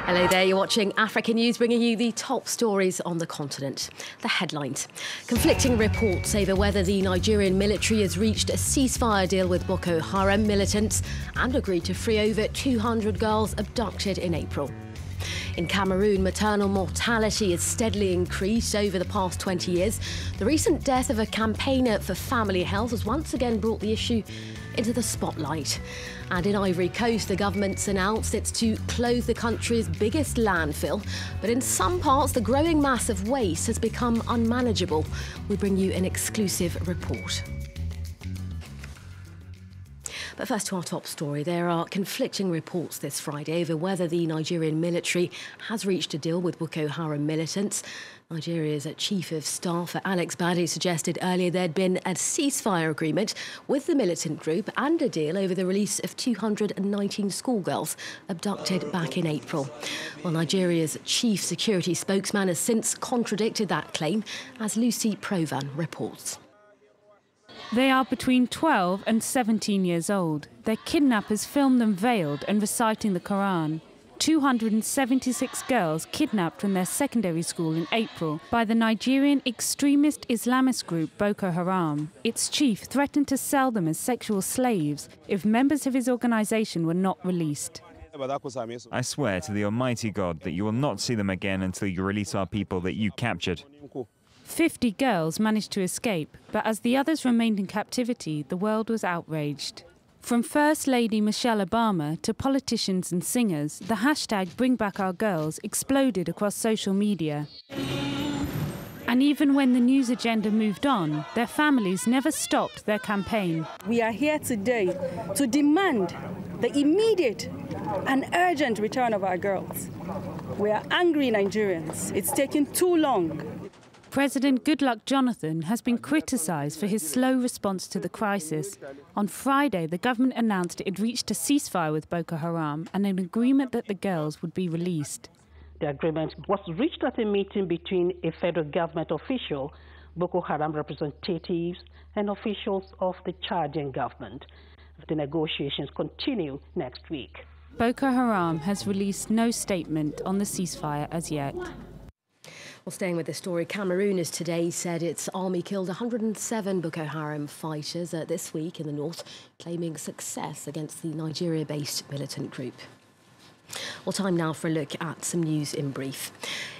Hello there, you're watching Africa News, bringing you the top stories on the continent. The headlines. Conflicting reports over whether the Nigerian military has reached a ceasefire deal with Boko Haram militants and agreed to free over 200 girls abducted in April. In Cameroon, maternal mortality has steadily increased over the past 20 years. The recent death of a campaigner for family health has once again brought the issue into the spotlight. And in Ivory Coast, the government's announced it's to close the country's biggest landfill. But in some parts, the growing mass of waste has become unmanageable. We bring you an exclusive report. But first to our top story. There are conflicting reports this Friday over whether the Nigerian military has reached a deal with Boko Haram militants. Nigeria's Chief of Staff, Alex Badi, suggested earlier there'd been a ceasefire agreement with the militant group and a deal over the release of 219 schoolgirls abducted back in April. Well, Nigeria's chief security spokesman has since contradicted that claim, as Lucy Provan reports. They are between 12 and 17 years old. Their kidnappers filmed them veiled and reciting the Quran. 276 girls kidnapped from their secondary school in April by the Nigerian extremist Islamist group Boko Haram. Its chief threatened to sell them as sexual slaves if members of his organisation were not released. I swear to the Almighty God that you will not see them again until you release our people that you captured. 50 girls managed to escape, but as the others remained in captivity, the world was outraged. From First Lady Michelle Obama to politicians and singers, the hashtag #BringBackOurGirls exploded across social media. And even when the news agenda moved on, their families never stopped their campaign. We are here today to demand the immediate and urgent return of our girls. We are angry Nigerians. It's taken too long. President Goodluck Jonathan has been criticised for his slow response to the crisis. On Friday, the government announced it had reached a ceasefire with Boko Haram and an agreement that the girls would be released. The agreement was reached at a meeting between a federal government official, Boko Haram representatives, and officials of the Chadian government. The negotiations continue next week. Boko Haram has released no statement on the ceasefire as yet. Well, staying with the story, Cameroon has today said its army killed 107 Boko Haram fighters this week in the north, claiming success against the Nigeria-based militant group. Well, time now for a look at some news in brief.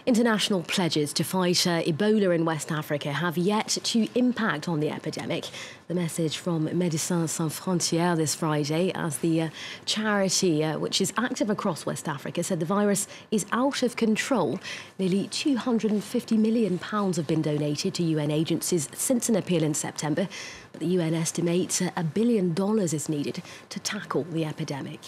International pledges to fight Ebola in West Africa have yet to impact on the epidemic. The message from Médecins Sans Frontières this Friday, as the charity, which is active across West Africa, said the virus is out of control. Nearly £250 million have been donated to UN agencies since an appeal in September, but the UN estimates $1 billion is needed to tackle the epidemic.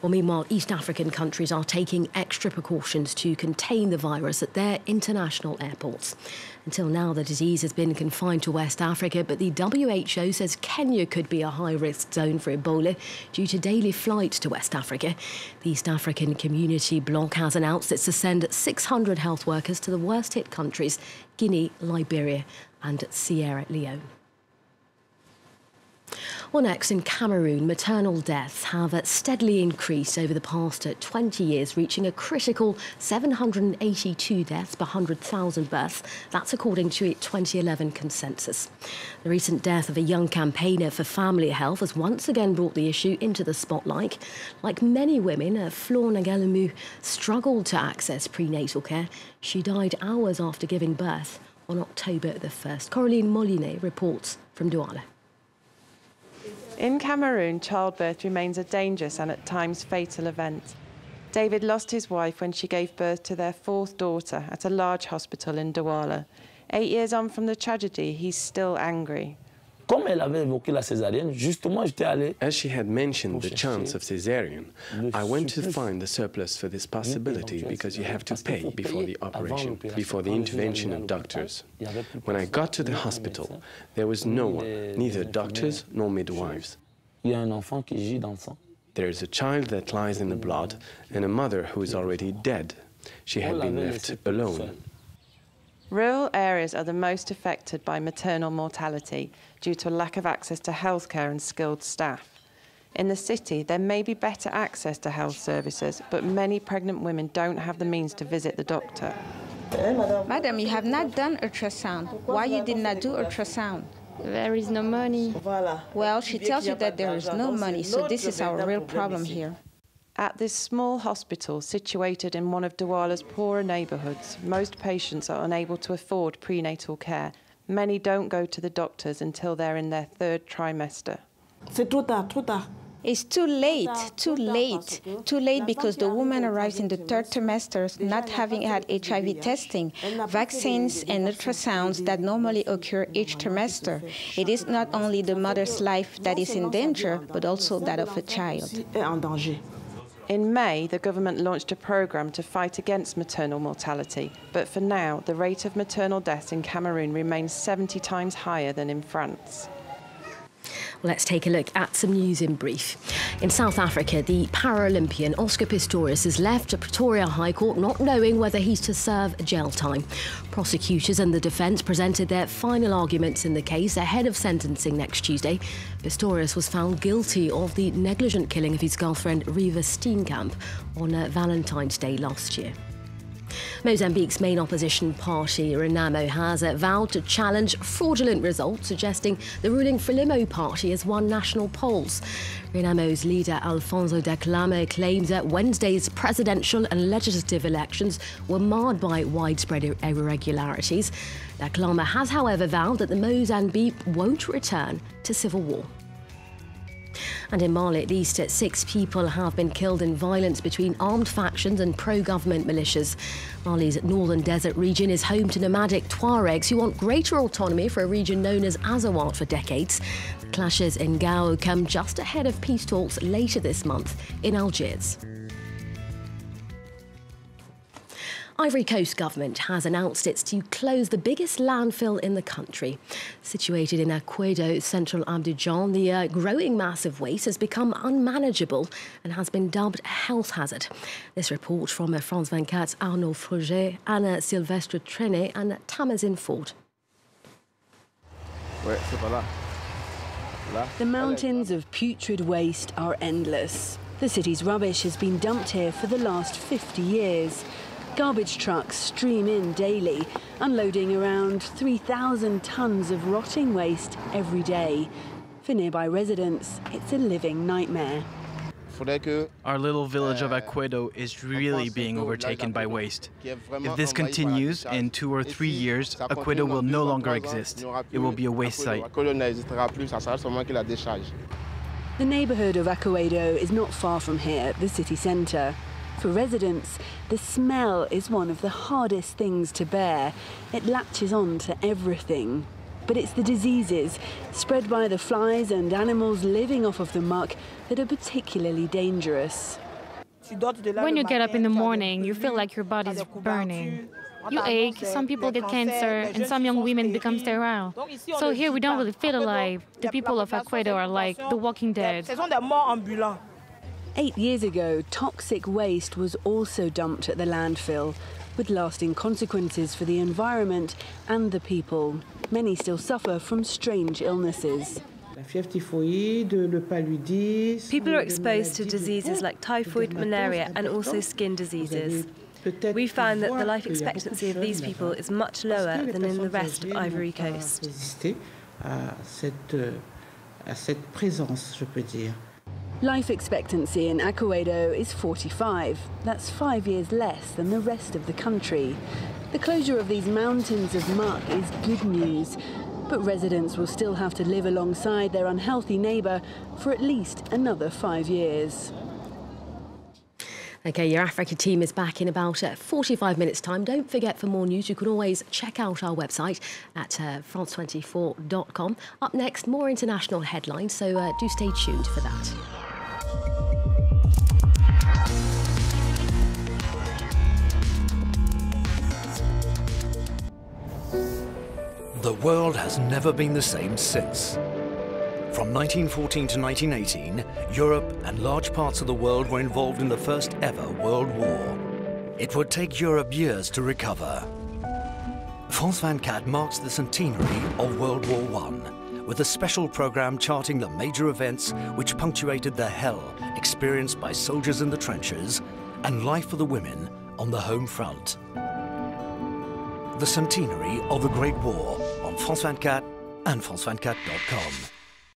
Well, meanwhile, East African countries are taking extra precautions to contain the virus at their international airports. Until now, the disease has been confined to West Africa, but the WHO says Kenya could be a high-risk zone for Ebola due to daily flights to West Africa. The East African Community Bloc has announced it's to send 600 health workers to the worst-hit countries, Guinea, Liberia and Sierra Leone. Well, next, in Cameroon, maternal deaths have steadily increased over the past 20 years, reaching a critical 782 deaths per 100,000 births. That's according to a 2011 consensus. The recent death of a young campaigner for family health has once again brought the issue into the spotlight. Like many women, Flor Ngalemu struggled to access prenatal care. She died hours after giving birth on October the 1st. Coraline Molinet reports from Douala. In Cameroon, childbirth remains a dangerous and at times fatal event. David lost his wife when she gave birth to their fourth daughter at a large hospital in Douala. 8 years on from the tragedy, he's still angry. As she had mentioned the chance of caesarean, I went to find the surplus for this possibility because you have to pay before the operation, before the intervention of doctors. When I got to the hospital, there was no one, neither doctors nor midwives. There is a child that lies in the blood and a mother who is already dead. She had been left alone. Rural areas are the most affected by maternal mortality due to a lack of access to healthcare and skilled staff. In the city, there may be better access to health services, but many pregnant women don't have the means to visit the doctor. Madam, you have not done ultrasound. Why you did not do ultrasound? There is no money. Well, she tells you that there is no money, so this is our real problem here. At this small hospital situated in one of Douala's poorer neighbourhoods, most patients are unable to afford prenatal care. Many don't go to the doctors until they're in their 3rd trimester. It's too late because the woman arrives in the 3rd trimester not having had HIV testing, vaccines and ultrasounds that normally occur each trimester. It is not only the mother's life that is in danger, but also that of a child. In May, the government launched a programme to fight against maternal mortality, but for now, the rate of maternal deaths in Cameroon remains 70 times higher than in France. Let's take a look at some news in brief. In South Africa, the Paralympian Oscar Pistorius has left Pretoria High Court not knowing whether he's to serve jail time. Prosecutors and the defence presented their final arguments in the case ahead of sentencing next Tuesday. Pistorius was found guilty of the negligent killing of his girlfriend Riva Steenkamp on Valentine's Day last year. Mozambique's main opposition party, RENAMO, has vowed to challenge fraudulent results, suggesting the ruling Frelimo party has won national polls. RENAMO's leader, Alfonso da Clama, claims that Wednesday's presidential and legislative elections were marred by widespread irregularities. Da Clama has, however, vowed that the Mozambique won't return to civil war. And in Mali, at least 6 people have been killed in violence between armed factions and pro-government militias. Mali's northern desert region is home to nomadic Tuaregs who want greater autonomy for a region known as Azawad for decades. The clashes in Gao come just ahead of peace talks later this month in Algiers. Ivory Coast government has announced it's to close the biggest landfill in the country. Situated in AKOUEDO, central Abidjan, the growing mass of waste has become unmanageable and has been dubbed a health hazard. This report from France 24's Arnaud Froger, Anna Sylvestre Trenet and Tamazin Ford. The mountains of putrid waste are endless. The city's rubbish has been dumped here for the last 50 years. Garbage trucks stream in daily, unloading around 3,000 tonnes of rotting waste every day. For nearby residents, it's a living nightmare. Our little village of AKOUEDO is really being overtaken by waste. If this continues, in 2 or 3 years, AKOUEDO will no longer exist. It will be a waste site. The neighbourhood of AKOUEDO is not far from here, the city centre. For residents, the smell is one of the hardest things to bear. It latches on to everything. But it's the diseases spread by the flies and animals living off of the muck that are particularly dangerous. When you get up in the morning, you feel like your body's burning. You ache, some people get cancer, and some young women become sterile. So here we don't really feel alive. The people of AKOUEDO are like the walking dead. 8 years ago, toxic waste was also dumped at the landfill, with lasting consequences for the environment and the people. Many still suffer from strange illnesses. People are exposed to diseases like typhoid, malaria, and also skin diseases. We found that the life expectancy of these people is much lower than in the rest of Ivory Coast. Life expectancy in AKOUEDO is 45. That's 5 years less than the rest of the country. The closure of these mountains of muck is good news, but residents will still have to live alongside their unhealthy neighbour for at least another 5 years. OK, your Africa team is back in about 45 minutes' time. Don't forget, for more news, you can always check out our website at france24.com. Up next, more international headlines, so do stay tuned for that. The world has never been the same since. From 1914 to 1918, Europe and large parts of the world were involved in the first ever World War. It would take Europe years to recover. France 24 marks the centenary of World War I, with a special programme charting the major events which punctuated the hell experienced by soldiers in the trenches and life for the women on the home front. The centenary of the Great War on France 24 and France24.com.